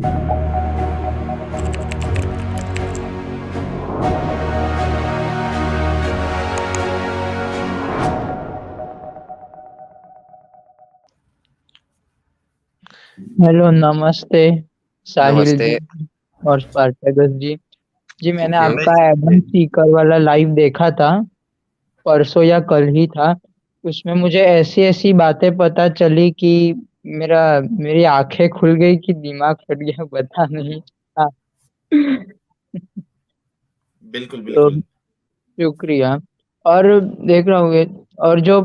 Hello, नमस्ते साहिल नमस्ते। जी और स्पार्टैगस जी। जी, मैंने ओके। आपका एडम सीकर वाला लाइव देखा था, परसों या कल ही था। उसमें मुझे ऐसी ऐसी बातें पता चली कि मेरी आंखें खुल गई कि दिमाग फट गया, बता नहीं। हाँ। बिल्कुल तो बिल्कुल। शुक्रिया। और देख रहा हूँ और जो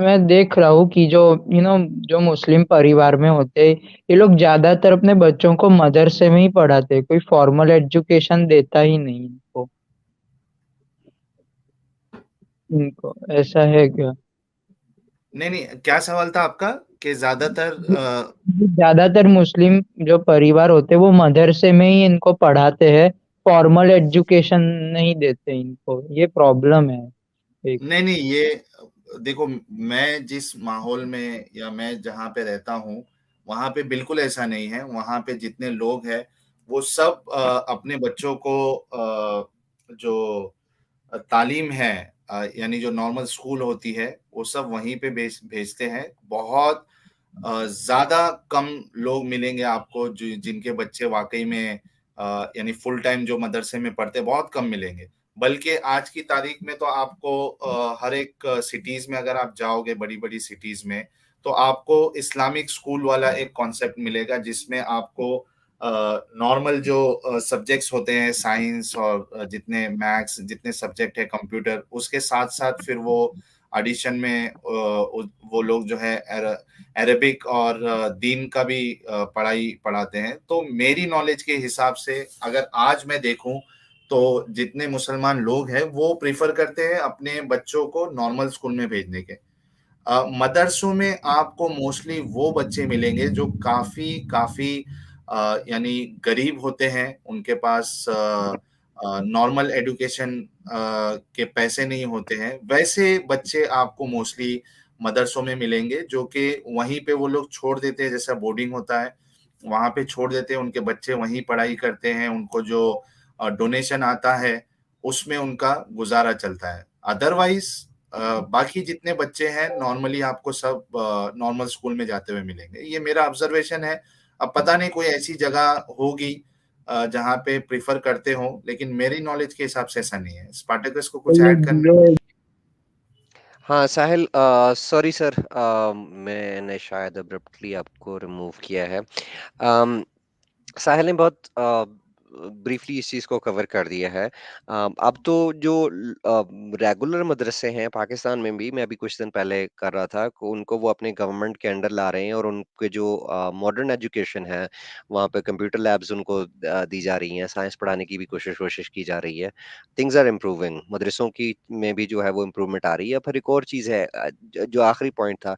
मैं देख रहा हूँ कि जो जो मुस्लिम परिवार में होते हैं, ये लोग ज्यादातर अपने बच्चों को मदरसे में ही पढ़ाते हैं, कोई फॉर्मल एजुकेशन देता ही नहीं इनको। इनको ऐसा है क्या? नहीं नहीं, क्या सवाल था आपका कि ज्यादातर ज्यादातर मुस्लिम जो परिवार होते हैं वो मदरसे में ही इनको पढ़ाते हैं, फॉर्मल एजुकेशन नहीं देते इनको, ये प्रॉब्लम है एक। नहीं नहीं, ये देखो, मैं जिस माहौल में या मैं जहाँ पे रहता हूँ वहाँ पे बिल्कुल ऐसा नहीं है। वहाँ पे जितने लोग हैं वो सब अपने बच्चों को जो तालीम है, यानी जो नॉर्मल स्कूल होती है वो सब वहीं पे भेजते हैं। बहुत ज़्यादा कम लोग मिलेंगे आपको जो जिनके बच्चे वाक़ई में यानी फुल टाइम जो मदरसे में पढ़ते हैं, बहुत कम मिलेंगे। बल्कि आज की तारीख में तो आपको हर एक सिटीज़ में अगर आप जाओगे, बड़ी-बड़ी सिटीज़ में, तो आपको इस्लामिक स्कूल वाला एक कॉन्सेप्ट मिलेगा जिसमें आपको नॉर्मल जो सब्जेक्ट्स होते हैं, साइंस और जितने मैथ्स जितने सब्जेक्ट है, कंप्यूटर, उसके साथ-साथ फिर वो एडिशन में वो लोग जो है अरबिक और दीन का भी पढ़ाई पढ़ाते हैं। तो मेरी नॉलेज के हिसाब से अगर आज मैं देखूं तो जितने मुसलमान लोग हैं वो प्रेफर करते हैं अपने बच्चों को नॉर्मल स्कूल में भेजने के। मदरसों में आपको मोस्टली वो बच्चे मिलेंगे जो काफी काफी यानी गरीब होते हैं, उनके पास नॉर्मल एजुकेशन के पैसे नहीं होते हैं। वैसे बच्चे आपको मोस्टली मदरसों में मिलेंगे जो कि वहीं पे वो लोग छोड़ देते हैं, जैसा बोर्डिंग होता है वहां पे छोड़ देते हैं, उनके बच्चे वहीं पढ़ाई करते हैं, उनको जो डोनेशन आता है उसमें उनका गुजारा चलता है। अदरवाइज बाकी जितने बच्चे हैं नॉर्मली आपको सब नॉर्मल स्कूल में जाते हुए मिलेंगे। ये मेरा ऑब्जर्वेशन है। अब पता नहीं कोई ऐसी जगह होगी जहाँ पे प्रेफर करते हो, लेकिन मेरी नॉलेज के हिसाब से ऐसा नहीं है। स्पार्टकस को तो कुछ ये ऐड करना है? ये हाँ, साहिल, सॉरी सर, मैंने शायद अब्रप्टली आपको रिमूव किया है। अम, साहिल ने बहुत ब्रीफली इस चीज़ को कवर कर दिया है। अब तो जो रेगुलर मदरसे हैं पाकिस्तान में भी, मैं अभी कुछ दिन पहले कर रहा था, को उनको वो अपने गवर्नमेंट के अंडर ला रहे हैं और उनके जो मॉडर्न एजुकेशन है, वहाँ पे कंप्यूटर लैब्स उनको दी जा रही हैं, साइंस पढ़ाने की भी कोशिश कोशिश की जा रही है। थिंग्स आर इम्प्रूविंग, मदरसों की में भी जो है वो इम्प्रूवमेंट आ रही है। फिर एक और चीज़ है, जो आखिरी पॉइंट था,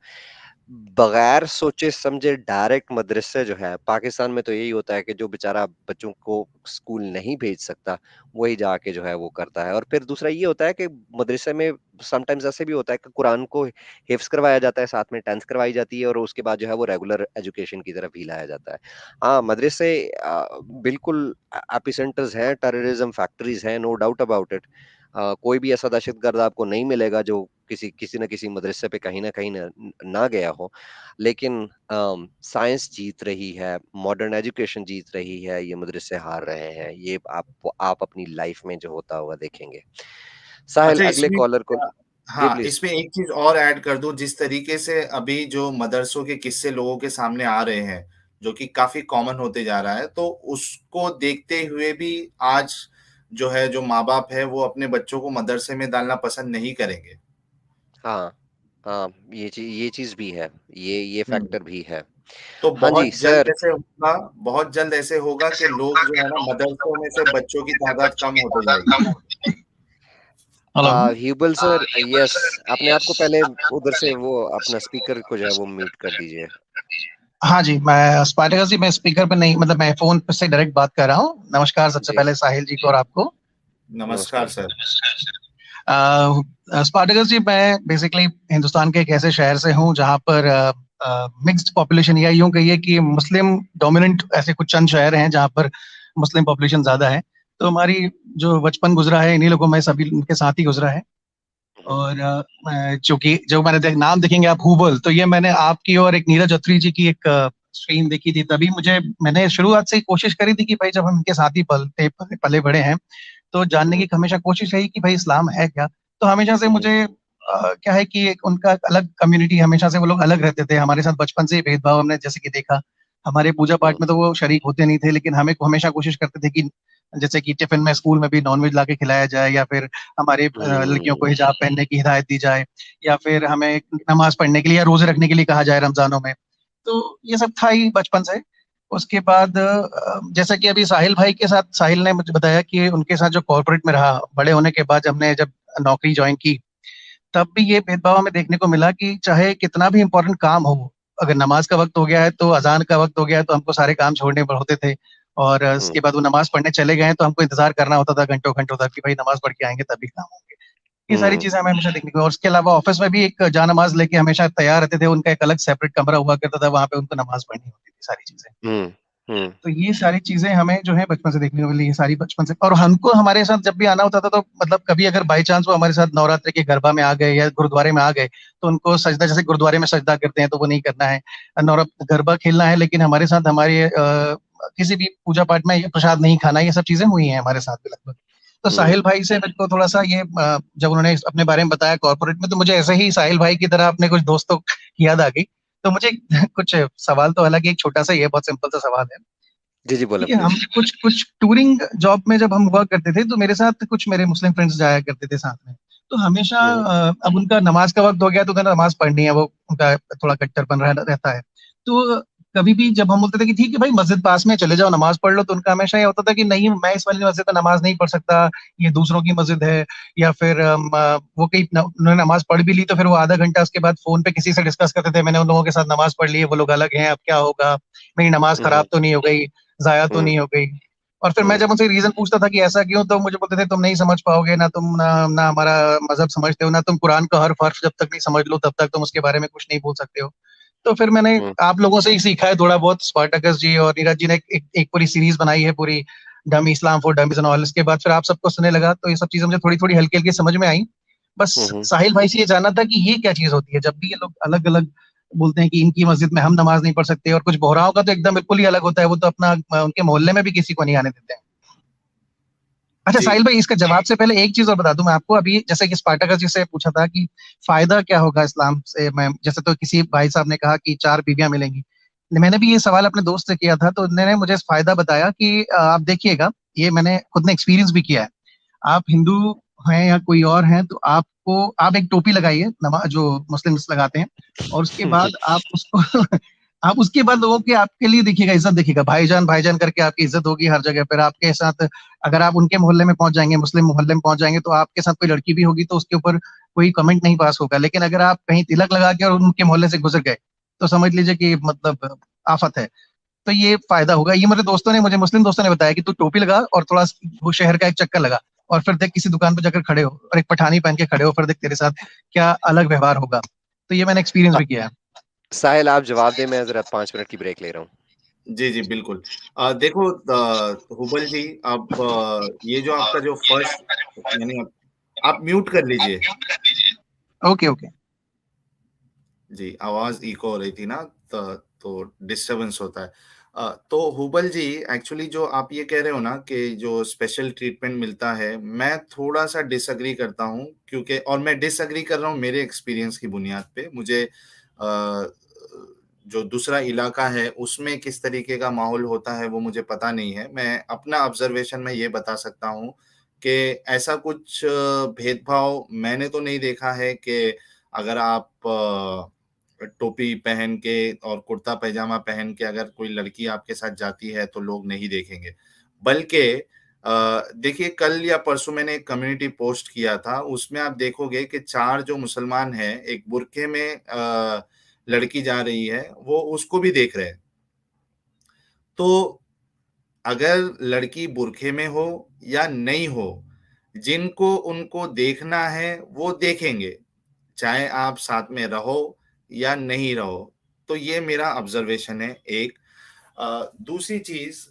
बगैर सोचे समझे डायरेक्ट मदरसे जो है पाकिस्तान में, तो यही होता है कि जो बेचारा बच्चों को स्कूल नहीं भेज सकता वही जाके जो है वो करता है। और फिर दूसरा ये होता है कि मदरसे में समटाइम्स ऐसे भी होता है कि कुरान को हिफ्स करवाया जाता है, साथ में टेंथ करवाई जाती है और उसके बाद जो है वो रेगुलर एजुकेशन की तरफ ही लाया जाता है। हाँ, मदरसे बिल्कुल एपिसेंटर्स हैं, टेररिज्म फैक्ट्रीज हैं, नो डाउट अबाउट इट। कोई भी ऐसा दहशतगर्द आपको नहीं मिलेगा जो किसी किसी न किसी मदरसे पे कहीं ना कहीं ना गया हो। लेकिन साइंस जीत रही है, मॉडर्न एजुकेशन जीत रही है, ये मदरसे हार रहे हैं। ये आप अपनी लाइफ में जो होता हुआ देखेंगे। साहिल, अच्छा, अगले इसमें कॉलर को। जी हाँ, प्लीज। इसमें एक चीज और ऐड कर दूं। जिस तरीके से अभी जो मदरसों के किस्से लोगों के सामने आ रहे हैं, जो कि काफी कॉमन होते जा रहा है, तो उसको देखते हुए भी आज जो है, जो माँ बाप है वो अपने बच्चों को मदरसे में डालना पसंद नहीं करेंगे। हाँ, हाँ, ये चीज भी है, ये हम्म। फैक्टर भी है। तो हाँ जी बहुत जल्द सर। ऐसे होगा, बहुत जल्द ऐसे होगा कि लोग जो है ना, मदरसों में से बच्चों की तादाद कम होते जाएगी। हेलो। ह्यूबल सर, यस, अपने आप को पहले उधर से वो अपना स्पीकर को जो है वो म्यूट कर दीजिए। हाँ जी, मैं स्पार्टकस जी, मैं स्पीकर पे नहीं, मतलब मैं फोन पे से डायरेक्ट बात कर रहा हूँ। नमस्कार सबसे जी, पहले साहिल जी को और आपको। नमस्कार नमस्कार। सर। स्पार्टकस जी, मैं बेसिकली हिंदुस्तान के एक ऐसे शहर से हूँ जहाँ पर मिक्स्ड पॉपुलेशन, या यूं कहिए कि मुस्लिम डोमिनेंट ऐसे कुछ चंद शहर हैं जहाँ पर मुस्लिम पॉपुलेशन ज्यादा है। तो हमारी जो बचपन गुजरा है इन्हीं लोगों में सभी उनके साथ ही गुजरा है। और चूंकि जो मैंने नाम देखेंगे आप, हुबल, तो ये मैंने आपकी और एक नीरज अत्री जी की एक स्ट्रीम देखी थी, तभी मैंने शुरुआत से ही कोशिश करी थी कि भाई जब हम इनके साथ ही पले बड़े हैं तो जानने की हमेशा कोशिश रही कि भाई इस्लाम है क्या। तो हमेशा से मुझे क्या है कि एक उनका अलग कम्युनिटी, हमेशा से वो लोग अलग रहते थे हमारे साथ, बचपन से ही भेदभाव हमने जैसे कि देखा। हमारे पूजा पाठ में तो वो शरीक होते नहीं थे, लेकिन हमें हमेशा कोशिश करते थे कि जैसे कि टिफिन में स्कूल में भी नॉनवेज ला के खिलाया जाए, या फिर हमारे लड़कियों को हिजाब पहनने की हिदायत दी जाए, या फिर हमें नमाज पढ़ने के लिए या रोजे रखने के लिए कहा जाए रमजानों में। तो ये सब था ही बचपन से। उसके बाद जैसा कि अभी साहिल भाई के साथ, साहिल ने मुझे बताया कि उनके साथ जो कॉर्पोरेट में रहा, बड़े होने के बाद हमने जब नौकरी ज्वाइन की, तब भी ये भेदभाव हमें देखने को मिला कि चाहे कितना भी इंपॉर्टेंट काम हो, अगर नमाज का वक्त हो गया है तो, अजान का वक्त हो गया है तो हमको सारे काम छोड़ने होते थे। और उसके बाद वो नमाज पढ़ने चले गए तो हमको इंतजार करना होता था घंटों घंटों तक कि भाई नमाज पढ़ के आएंगे तभी काम होंगे। ये सारी चीजें हमें हमेशा देखने को। और उसके अलावा ऑफिस में भी एक जानमाज लेके हमेशा तैयार रहते थे, उनका एक अलग सेपरेट कमरा हुआ करता था, वहां पे उनको नमाज पढ़नी होती थी, सारी चीजें। तो ये सारी चीजें हमें जो है बचपन से देखने को मिली, ये सारी बचपन से। और हमको हमारे साथ जब भी आना होता था तो मतलब कभी अगर बाई चांस वो हमारे साथ नवरात्रि के गरबा में आ गए या गुरुद्वारे में आ गए, तो उनको सजदा, जैसे गुरुद्वारे में सजदा करते हैं तो वो नहीं करना है, नवरात्र गरबा खेलना है, लेकिन हमारे साथ हमारे किसी भी पूजा पाठ में ये प्रसाद नहीं खाना, ये सब चीजें हुई हैं हमारे साथ भी लगभग। तो साहिल भाई से मेरे को थोड़ा सा ये जब उन्होंने अपने बारे में बताया कॉर्पोरेट में, तो मुझे ऐसे ही साहिल भाई की तरह अपने कुछ दोस्तों की याद आ गई। तो मुझे कुछ सवाल, तो हालांकि एक छोटा सा, ये बहुत सिंपल सा सवाल है जी बोले कि हम कुछ कुछ टूरिंग जॉब में जब हम हुआ करते थे तो मेरे साथ कुछ मेरे मुस्लिम फ्रेंड्स जाया करते थे साथ में। तो हमेशा अब उनका नमाज का वक्त हो गया तो उन्हें नमाज पढ़नी है, वो उनका थोड़ा कट्टरपन रहता है। तो कभी भी जब हम बोलते थे कि ठीक है भाई मस्जिद पास में चले जाओ नमाज पढ़ लो, तो उनका हमेशा ये होता था कि नहीं, मैं इस वाली मस्जिद में नमाज नहीं पढ़ सकता, ये दूसरों की मस्जिद है। या फिर वो कहीं उन्होंने नमाज पढ़ भी ली तो फिर वो आधा घंटा उसके बाद फोन पे किसी से डिस्कस करते थे, मैंने उन लोगों के साथ नमाज पढ़ ली है, वो लोग अलग हैं, अब क्या होगा, मेरी नमाज खराब तो नहीं हो गई, जाया तो नहीं हो गई। और फिर मैं जब उनसे रीजन पूछता था कि ऐसा क्यों, तो मुझे बोलते थे तुम नहीं समझ पाओगे, ना तुम ना हमारा मजहब समझते हो, ना तुम कुरान का हर हर्फ जब तक नहीं समझ लो तब तक तुम उसके बारे में कुछ नहीं बोल सकते हो। तो फिर मैंने आप लोगों से ही सीखा है थोड़ा बहुत। स्पार्टकस जी और नीरज जी ने एक पूरी सीरीज बनाई है पूरी, dummy Islam for dummies and all. इसके बाद फिर आप सबको सुनने लगा तो ये सब चीजें मुझे थोड़ी थोड़ी हल्की हल्की समझ में आई। बस साहिल भाई से ये जानना था कि ये क्या चीज होती है जब भी ये लोग अलग अलग बोलते हैं कि इनकी मस्जिद में हम नमाज नहीं पढ़ सकते, और कुछ बोहराओं का तो एकदम बिल्कुल ही अलग होता है, वो तो अपना उनके मोहल्ले में भी किसी को नहीं आने देते हैं। अच्छा जी साहिल भाई, इसका जवाब से पहले एक चीज और बता दूं मैं आपको, अभी जैसे कि स्पार्टकस जी से पूछा था कि फायदा क्या होगा इस्लाम से, मैं जैसे तो किसी भाई साहब ने कहा कि 4 बीवियां मिलेंगी, मैंने भी ये सवाल अपने दोस्त से किया था, तो उन्होंने मुझे फायदा बताया कि आप देखिएगा, ये मैंने खुद ने एक्सपीरियंस भी किया है। आप हिंदू हैं या कोई और हैं तो आपको, आप एक टोपी लगाइए नमाज जो मुस्लिम्स लगाते हैं, और उसके बाद आप उसको आप उसके बाद लोगों के आपके लिए देखिएगा, इज्जत देखिएगा, भाईजान भाईजान करके आपकी इज्जत होगी हर जगह पर आपके साथ। अगर आप उनके मोहल्ले में पहुंच जाएंगे, मुस्लिम मोहल्ले में पहुंच जाएंगे, तो आपके साथ कोई लड़की भी होगी तो उसके ऊपर कोई कमेंट नहीं पास होगा। लेकिन अगर आप कहीं तिलक लगा के और उनके मोहल्ले से गुजर गए तो समझ लीजिए कि मतलब आफत है। तो ये फायदा होगा, ये मेरे दोस्तों ने, मुझे मुस्लिम दोस्तों ने बताया कि तू टोपी लगा और थोड़ा वो शहर का एक चक्कर लगा, और फिर देख किसी दुकान पर जाकर खड़े हो और एक पठानी पहन के खड़े हो, फिर देख तेरे साथ क्या अलग व्यवहार होगा। तो ये मैंने एक्सपीरियंस भी किया है। साहिल आप जवाब दें, मैं जरा 5 मिनट की ब्रेक ले रहा हूँ। जी जी बिल्कुल। देखो हुबल जी, अब ये जो आपका जो फर्स्ट, यानी आप म्यूट कर लीजिए। Okay okay. जी, आवाज इको हो रही थी ना, तो डिस्टरबेंस होता है। तो हुबल जी, एक्चुअली जो आप ये कह रहे हो ना कि जो स्पेशल ट्रीटमेंट मिलता है, मैं थोड़ा सा डिसएग्री करता हूँ, क्योंकि और मैं डिसएग्री कर रहा हूँ मेरे एक्सपीरियंस की बुनियाद पे। मुझे जो दूसरा इलाका है उसमें किस तरीके का माहौल होता है वो मुझे पता नहीं है। मैं अपना ऑब्जर्वेशन में ये बता सकता हूँ कि ऐसा कुछ भेदभाव मैंने तो नहीं देखा है कि अगर आप टोपी पहन के और कुर्ता पैजामा पहन के अगर कोई लड़की आपके साथ जाती है तो लोग नहीं देखेंगे। बल्कि देखिए, कल या परसों मैंने एक कम्युनिटी पोस्ट किया था, उसमें आप देखोगे कि 4 जो मुसलमान हैं, एक बुर्के में लड़की जा रही है, वो उसको भी देख रहे हैं। तो अगर लड़की बुर्के में हो या नहीं हो, जिनको उनको देखना है वो देखेंगे, चाहे आप साथ में रहो या नहीं रहो। तो ये मेरा ऑब्जर्वेशन है एक। दूसरी चीज,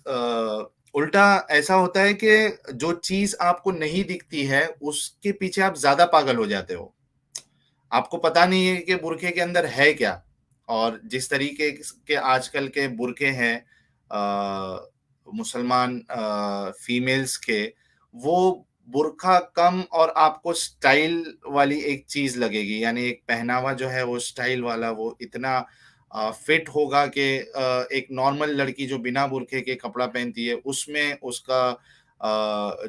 उल्टा ऐसा होता है कि जो चीज आपको नहीं दिखती है उसके पीछे आप ज्यादा पागल हो जाते हो। आपको पता नहीं है कि बुरखे के अंदर है क्या। और जिस तरीके के आजकल के बुरखे हैं मुसलमान फीमेल्स के, वो बुरखा कम और आपको स्टाइल वाली एक चीज लगेगी, यानी एक पहनावा जो है वो स्टाइल वाला, वो इतना फिट होगा कि एक नॉर्मल लड़की जो बिना बुरखे के कपड़ा पहनती है उसमें उसका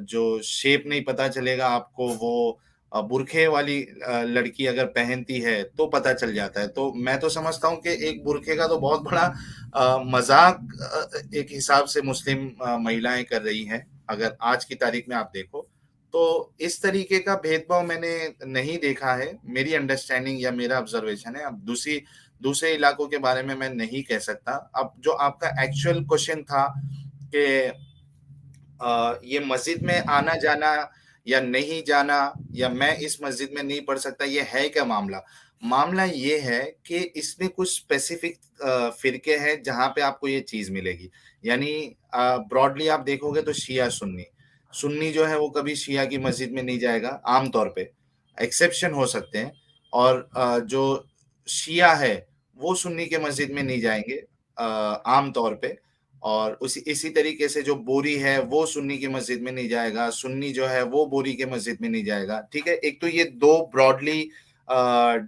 जो शेप नहीं पता चलेगा आपको। वो बुरखे वाली लड़की अगर पहनती है तो पता चल जाता है। तो मैं तो समझता हूँ कि एक बुरखे का तो बहुत बड़ा मजाक एक हिसाब से मुस्लिम महिलाएं कर रही हैं, अगर आज की तारीख में आप देखो। तो इस तरीके का भेदभाव मैंने नहीं देखा है, मेरी अंडरस्टैंडिंग या मेरा ऑब्जर्वेशन है। अब दूसरे इलाकों के बारे में मैं नहीं कह सकता। अब जो आपका एक्चुअल क्वेश्चन था कि ये मस्जिद में आना जाना या नहीं जाना, या मैं इस मस्जिद में नहीं पढ़ सकता, ये है क्या मामला? मामला ये है कि इसमें कुछ स्पेसिफिक फिरके हैं जहां पे आपको ये चीज मिलेगी। यानी ब्रॉडली आप देखोगे तो शिया सुन्नी, सुन्नी जो है वो कभी शिया की मस्जिद में नहीं जाएगा आमतौर पे, एक्सेप्शन हो सकते हैं। और जो शिया है वो सुन्नी के मस्जिद में नहीं जाएंगे आमतौर पे। और उसी इसी तरीके से जो बोरी है वो सुन्नी की मस्जिद में नहीं जाएगा, सुन्नी जो है वो बोरी के मस्जिद में नहीं जाएगा। ठीक है, एक तो ये दो ब्रॉडली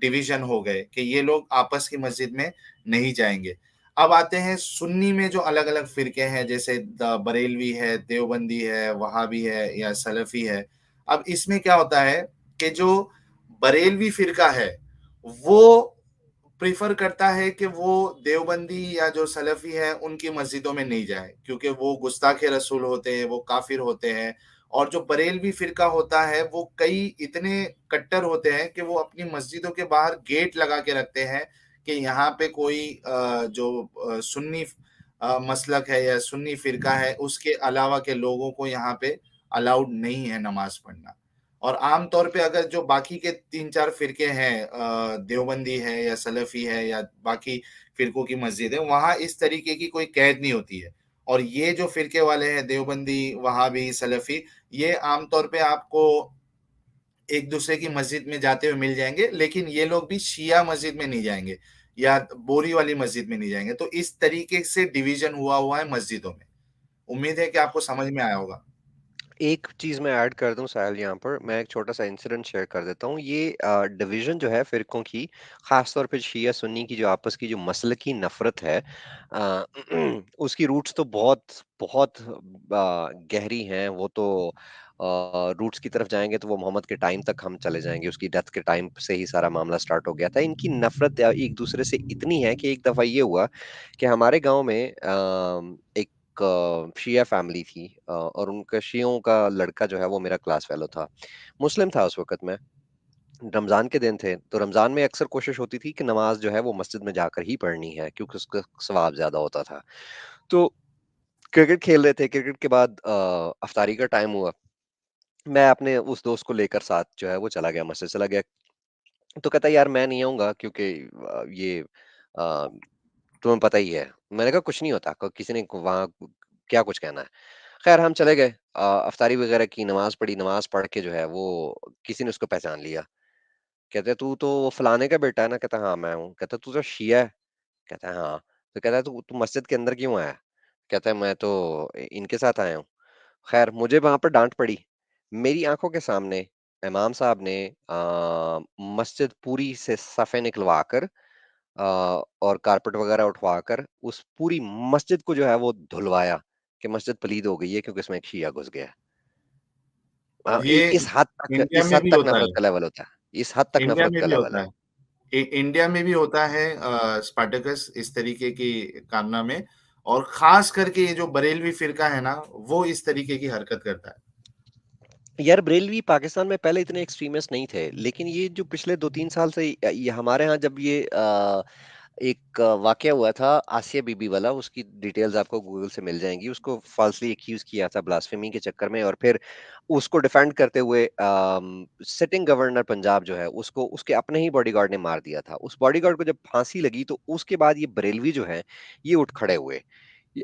डिवीजन हो गए कि ये लोग आपस की मस्जिद में नहीं जाएंगे। अब आते हैं सुन्नी में जो अलग अलग फिरके हैं, जैसे बरेलवी है, देवबंदी है, वहाबी है या सलफी है। अब इसमें क्या होता है कि जो बरेलवी फिरका है वो प्रीफर करता है कि वो देवबंदी या जो सलफी है उनकी मस्जिदों में नहीं जाए, क्योंकि वो गुस्ताखे रसूल होते हैं, वो काफिर होते हैं। और जो बरेलवी फिरका होता है वो कई इतने कट्टर होते हैं कि वो अपनी मस्जिदों के बाहर गेट लगा के रखते हैं कि यहाँ पे कोई जो सुन्नी मसलक है या सुन्नी फिरका है उसके अलावा के लोगों को यहाँ पे अलाउड नहीं है नमाज पढ़ना। और आमतौर पे अगर जो बाकी के 3-4 फिरके हैं, देवबंदी है या सलफी है या बाकी फिरकों की मस्जिद है, वहां इस तरीके की कोई कैद नहीं होती है। और ये जो फिरके वाले हैं देवबंदी, वहाबी, सलफी, ये आमतौर पे आपको एक दूसरे की मस्जिद में जाते हुए मिल जाएंगे, लेकिन ये लोग भी शिया मस्जिद में नहीं जाएंगे या बोरी वाली मस्जिद में नहीं जाएंगे। तो इस तरीके से डिवीजन हुआ है मस्जिदों में। उम्मीद है कि आपको समझ में आया होगा। एक चीज मैं ऐड कर दूं साहिल, यहाँ पर मैं एक छोटा सा इंसिडेंट शेयर कर देता हूँ। ये डिवीजन जो है फिरकों की, खास तौर पे शिया सुन्नी की जो आपस की जो मसलकी नफरत है, अ, उसकी रूट्स तो बहुत बहुत गहरी हैं। वो तो रूट्स की तरफ जाएंगे तो वो मोहम्मद के टाइम तक हम चले जाएंगे, उसकी डेथ के टाइम से ही सारा मामला स्टार्ट हो गया था। इनकी नफरत एक दूसरे से इतनी है कि एक दफा ये हुआ कि हमारे गांव में एक शिया फैमिली थी, और उनका शियों का लड़का जो है वो मेरा क्लास फेलो था, मुस्लिम था उस वक्त में। रमजान के दिन थे, तो रमजान में अक्सर कोशिश होती थी कि नमाज जो है वो मस्जिद में जाकर ही पढ़नी है, क्योंकि उसका सवाब ज्यादा होता था। तो क्रिकेट खेल रहे थे, क्रिकेट के बाद अफ्तारी का टाइम हुआ। मैं अपने उस दोस्त को लेकर साथ जो है वो चला गया, मस्जिद चला गया। तो कहता यार मैं नहीं आऊंगा, क्योंकि ये तुम्हें पता ही है। मैंने कहा कुछ नहीं होता, किसी ने वहां क्या कुछ कहना है। खैर हम चले गए, अफ्तारी वगैरह की, नमाज पढ़ी, नमाज पढ़ के जो है वो किसी ने उसको पहचान लिया। कहते तू तो वो फलाने का बेटा है ना? कहता हाँ मैं हूँ। कहता तू तो शिया है? कहता है हाँ। तो कहता है तू तू मस्जिद के अंदर क्यों आया? कहता है मैं तो इनके साथ आया हूँ। खैर मुझे वहां पर डांट पड़ी। मेरी आंखों के सामने इमाम साहब ने मस्जिद पूरी से सफे निकलवा कर और कारपेट वगैरह उठवाकर उस पूरी मस्जिद को जो है वो धुलवाया कि मस्जिद पलीद हो गई है, क्योंकि इसमें एक शिया घुस गया है। ये इंडिया इस में हद भी तक होता नफरत है। का लेवल होता है। इस हद तक इंडिया नफरत में का भी लेवल होता है। है। इंडिया में भी होता है स्पार्टकस इस तरीके की कारनामे। और खास करके ये जो बरेलवी फिरका है ना, वो इस तरीके की हरकत करता है। यार बरेलवी पाकिस्तान में पहले इतने एक्सट्रीमिस्ट नहीं थे, लेकिन ये जो पिछले 2-3 साल से ये हमारे यहाँ जब ये एक वाकया हुआ था आसिया बीबी वाला, उसकी डिटेल्स आपको गूगल से मिल जाएंगी। उसको फॉल्सली एक्यूज किया था ब्लास्फेमी के चक्कर में, और फिर उसको डिफेंड करते हुए सिटिंग गवर्नर पंजाब जो है उसको उसके अपने ही बॉडीगार्ड ने मार दिया था। उस बॉडीगार्ड को जब फांसी लगी तो उसके बाद ये बरेलवी जो है ये उठ खड़े हुए।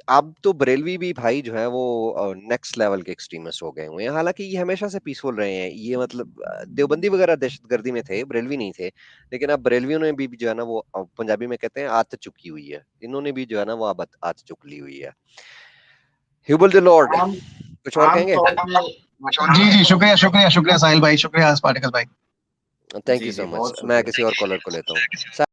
अब तो बरेलवी भी भाई जो है वो नेक्स्ट लेवल के एक्सट्रीमिस्ट हो गए हुए हैं। हालांकि ये हमेशा से पीसफुल रहे हैं, ये मतलब देवबंदी वगैरह दहशतगर्दी में थे, बरेलवी नहीं थे। लेकिन अब बरेलवियों ने भी जो है ना वो पंजाबी में कहते हैं आत चुकी हुई है, इन्होंने भी जो है ना वो अब आत चुक ली हुई है। ह्यूबल द लॉर्ड, आम कुछ और आम कहेंगे? तौर पे जी जी, शुक्रिया शुक्रिया शुक्रिया साहिल भाई, शुक्रिया स्पार्टिकस भाई। Thank ji you ji so much. बहुत मैं शुक्रिया। किसी और कॉलर को लेता हूँ।